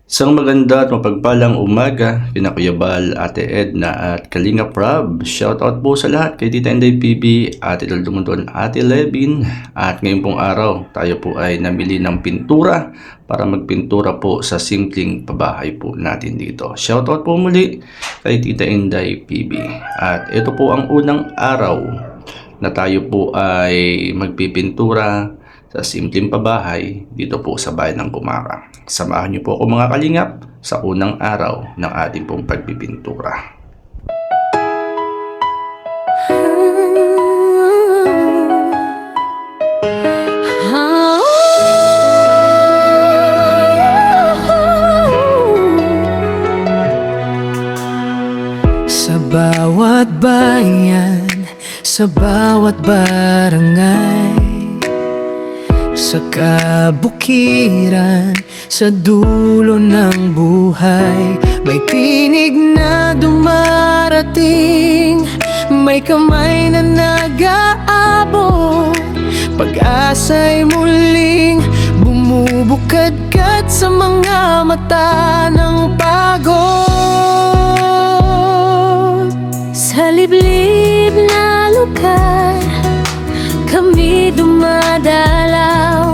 Isang maganda at mapagpalang umaga kina Kuya Bal, Ate Edna at Kalinga Prab. Shoutout po sa lahat kay Tita Inday PB, Ate Del Dumundon, Ate Levin. At ngayon pong araw, tayo po ay namili ng pintura para magpintura po sa simpleng pabahay po natin dito. Shoutout po muli kay Tita Inday PB. At ito po ang unang araw na tayo po ay magpipintura sa simpleng pabahay dito po sa bayan ng Bumaka. Samahan niyo po ako mga kalingap sa unang araw ng ating pong pagpipintura. Sa bawat bayan, sa bawat barangay, sa kabukiran, sa dulo ng buhay, may tinig na dumarating, may kamay na nag-aabot. Pag-asa'y muling bumubukadkad sa mga mata ng pagod. Sa liblib na lugar, kami dumadalaw.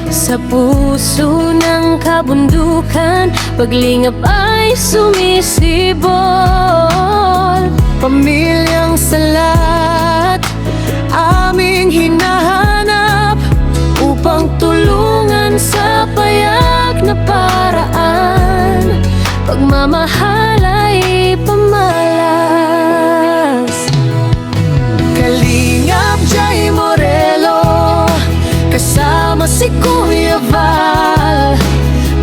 Sa puso ng kabundukan, paglingap ay sumisibol. Pamilyang salat, aming hinahanap upang tulungan sa payak na paraan. Pagmamahal ay pamalas. Kalingap Jay Morelo, kasama si Kuya Val.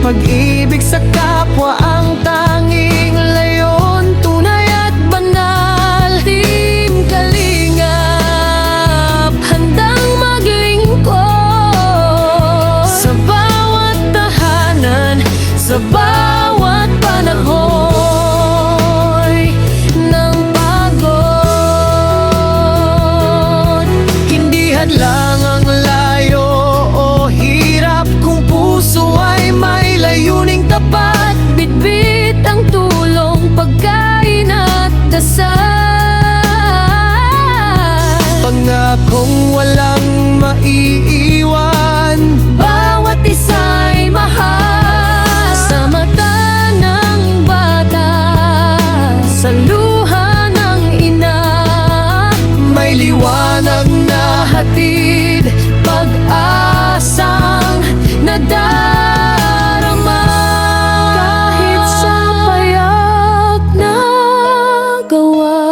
Pag-ibig sa kapwa ang tanging layon, tunay at banal. Team Kalingap, handang maglingkod sa bawat tahanan, sa bawat panahon ng pagod. Hindi hadlang ang layo o hirap kung puso ay may layuning tapat. Bitbit ang tulong, pagkain at dasal. Pangakong walang maiiwan, bawat isa'y mahal. Sa mata ng bata, sa luha ng ina, may liwanag na hatid, pag-asang nadarama. Kahit sa payak na gawa,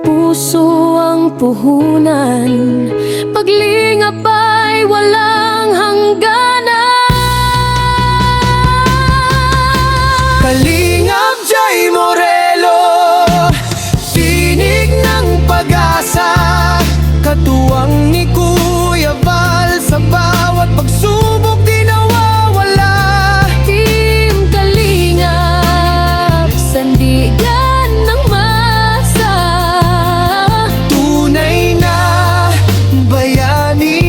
puso ang puhunan, paglingap ay walang hangganan. Kalingap Jay Morelo, tinig ng pag-asa, katuwang ni Kuya Val, sa bawat pagsubok di nawawala. Team Kalingap, sandigan ng masa, tunay na bayani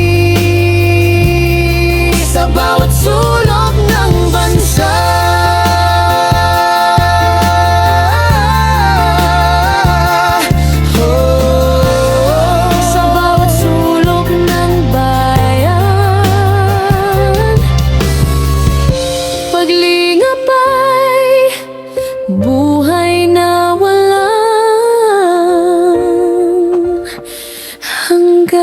sa bawat sulok ng bansa. Sa bawat sulok ng bayan, paglingap ay buhay na walang hanggan.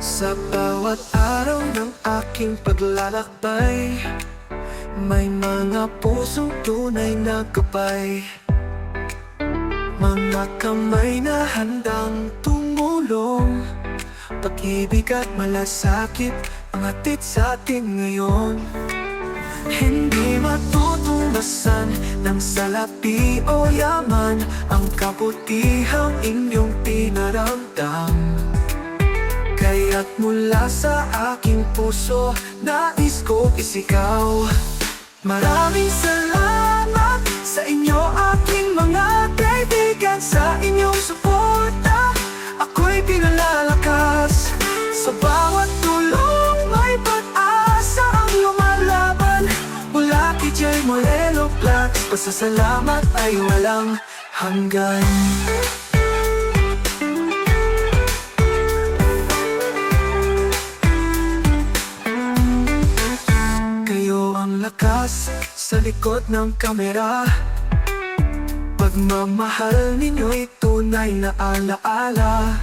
Sa bawat araw ng aking paglalakbay, may mga pusong tunay na gabay, mga kamay na handang tumulong. Pag-ibig at malasakit ang hatid sa atin ngayon. Hindi matutumbasan ng salapi o yaman ang kabutihang inyong pinaramdam. Kaya't mula sa aking puso, nais ko isigaw. Maraming salamat sa inyo aking mga kaibigan, sa inyong suporta ako'y pinalalakas. Sa bawat tulong may pag-asa ang lumalaban. Mula kay Jay Morelo Vlogs, pasasalamat ay walang hanggan. Kayo ang lakas sa likod ng kamera, pagmamahal ninyo'y tunay na alaala.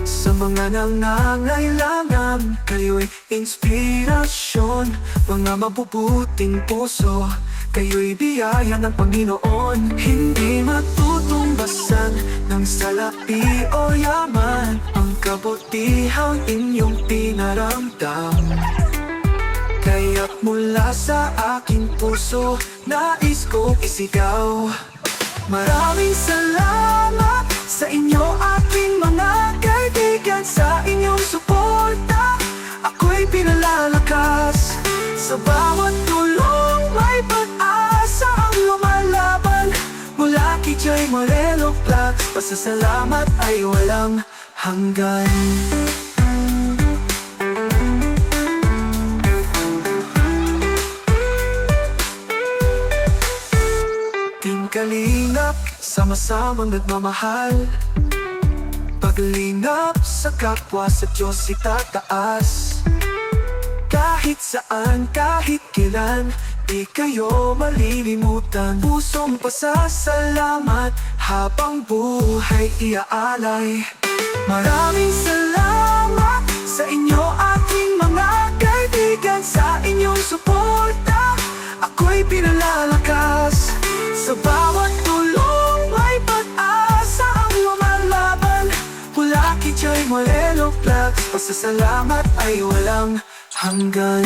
Sa mga nangangailangan, kayo'y inspirasyon. Mga mabubuting puso, kayo'y biyaya ng Panginoon. Hindi matutumbasan ng salapi o yaman ang kabutihang inyong pinaramdam. Kaya't mula sa aking puso, nais kong isigaw. Maraming salamat sa inyo aking mga kaibigan, sa inyong suporta ako'y pinalalakas. Sa bawat tulong may pag-asa ang lumalaban. Mula kay Jay Morelo Vlogs, pasasalamat ay walang hanggan. Team Kalingap, sama-samang nagmamahal. Paglingap sa kapwa, sa Diyos itataas. Kahit saan, kahit kailan, di kayo malilimutan. Pusong pasasalamat habang buhay iaalay. Maraming salamat sa inyo aking mga kaibigan, sa inyong suporta ako'y pinalalakas. Sa bawat tulong may pag-asa ang lumalaban. Mula kay Jay Morelo Vlogs, pasasalamat ay walang hanggan.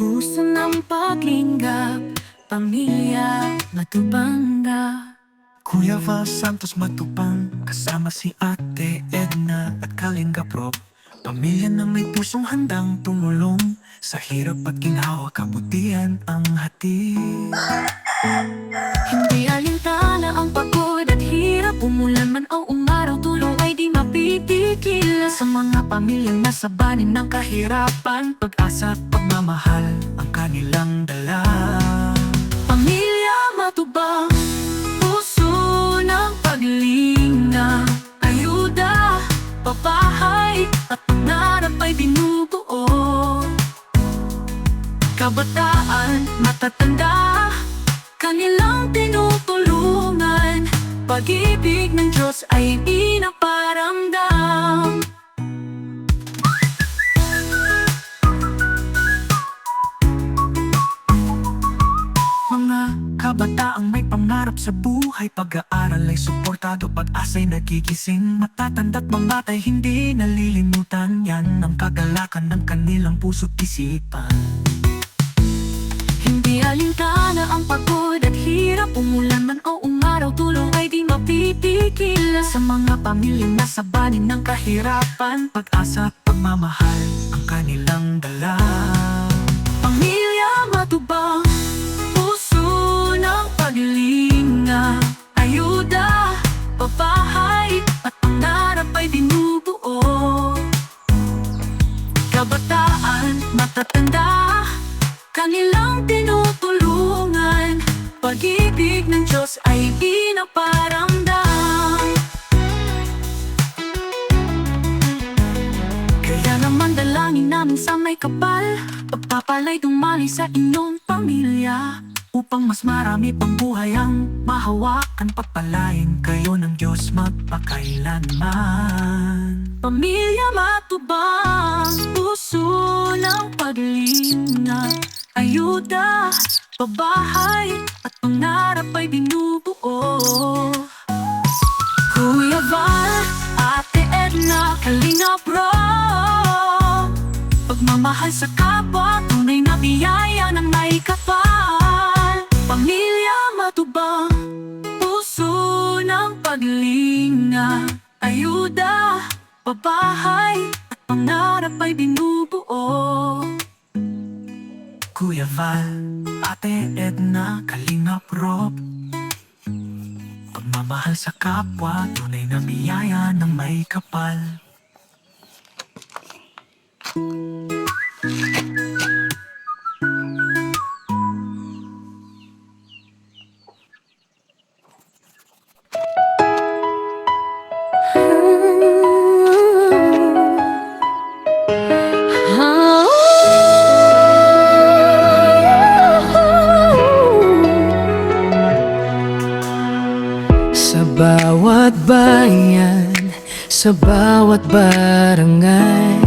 Puso ng paglingap, pamilya Matubanga. Kuya Val Santos Matubang, kasama si Ate Edna at Kalinga Prop. Pamilya na may pusong handang tumulong, sa hirap at ginhawa kabutihan ang hatid. Hindi alintana ang pagod at hirap, umulan man o umaraw, tulong ay di mapitigil. Sa mga pamilyang nasa banin ng kahirapan, Pag-asa at pagmamahal ang kanilang dala. Pamilya Matubang, puso ng paglinga, ayuda, pabahay at pangarap ay binubuo. Kabataan, matatanda, kanilang tinutulungan. Pag-ibig ng Diyos ay pinaparamdam. Mga kabataang may pangarap sa buhay, pag-aaral ay suportado, pag-asa'y nagigising. Matatanda't mamatay, hindi nalilimutan. Yan ang kagalakan ng kanilang puso't isipan. Hindi alintana ang pagod at hirap, umulan man o umaraw, tulong ay di mapitigil. Sa mga pamilyang nasa banin ng kahirapan, Pag-asa at pagmamahal ang kanilang dala. Pamilya Matubang, puso ng paglinga, ayuda, pabahay at pangarap ay binubuo. Kabataan, matatanda, kanilang tinutulungan. Pag-ibig ng Diyos ay pinaparamdam. namin sa may kapal. Pagpapalay dumali sa inyong pamilya, upang mas marami pang buhay ang mahawakan. Pagpalain kayo ng Diyos magpakailanman. Pamilya Matubang, puso ng paglinga, ayuda, pabahay at pangarap ay binubuo. Kuya Val, Ate Edna, Kalinga Rob, pagmamahal sa kapwa, tunay na biyaya ng may kapal. Pamilya Matubang, puso ng paglinga, ayuda, pabahay at pangarap ay binubuo. Kuya Val, Ate Edna, Kalinga Rob, pagmamahal sa kapwa, tunay na biyaya ng may kapal. Sa bawat bayan, sa bawat barangay,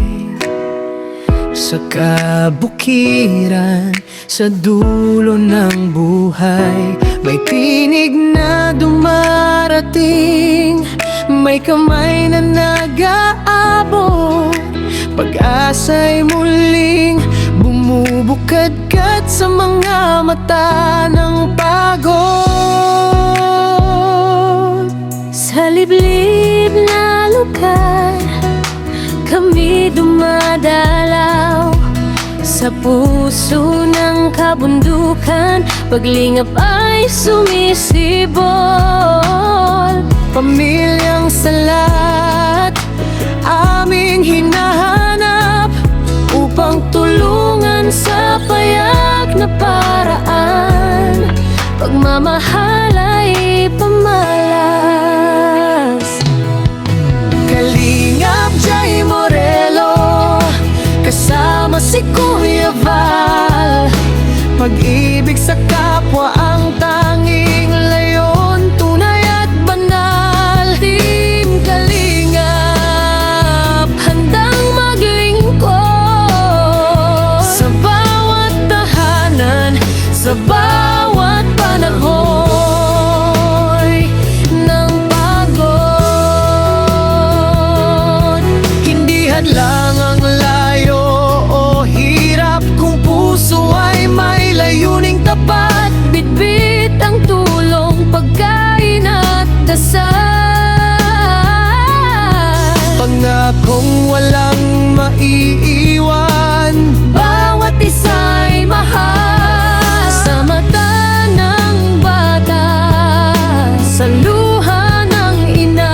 sa kabukiran, sa dulo ng buhay, may tinig na dumarating, may kamay na nag-aabot. Pag-asa'y muling bumubukadkad sa mga mata ng pagod. Sa liblib na lugar, kami dumadalaw. Sa puso ng kabundukan, paglingap ay sumisibol. Pamilyang salat, aming hinahanap, Upang tulungan sa payak na paraan, pagmamahal ay pamalas. Kalingap Jay Morelo, kasama si Kuya Val. Pag-ibig sa kapwa ang tanging layon, tunay at banal. Team Kalingap, handang maglingkod Sa bawat tahanan, sa bawat panahon ng pagod. hindi hadlang ang layo o hirap, kung puso ay may layuning tapat. Bitbit ang tulong, pagkain at dasal. Pangakong walang maiiwan, Bawat isa'y mahal sa mata ng bata, sa luha ng ina.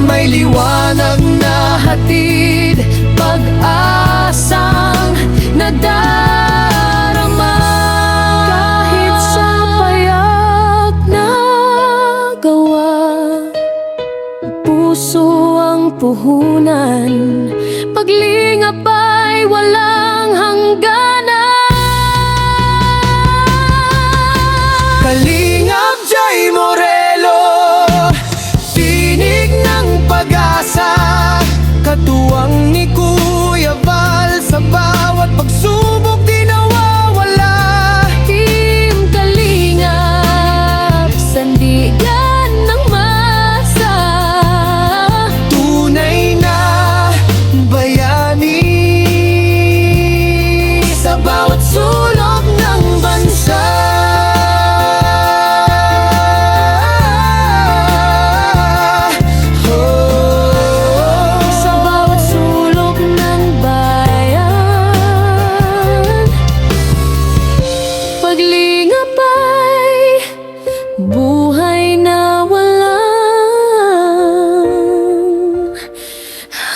may liwanag na hatid, Pag-asang nadarama. Kahit sa payak na gawa, puso ang puhunan, paglingap ay walang hangganan. Kalingap Jay Morelo, tinig ng pag-asa, katuwang ni Kuya Val, sa bawat pagsubok di nawawala. Team Kalingap, sandigan ng masa, Tunay na bayani, sa bawat sulok ng bansa. sa bawat sulok ng bayan. Paglingap ay buhay na walang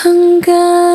hanggan.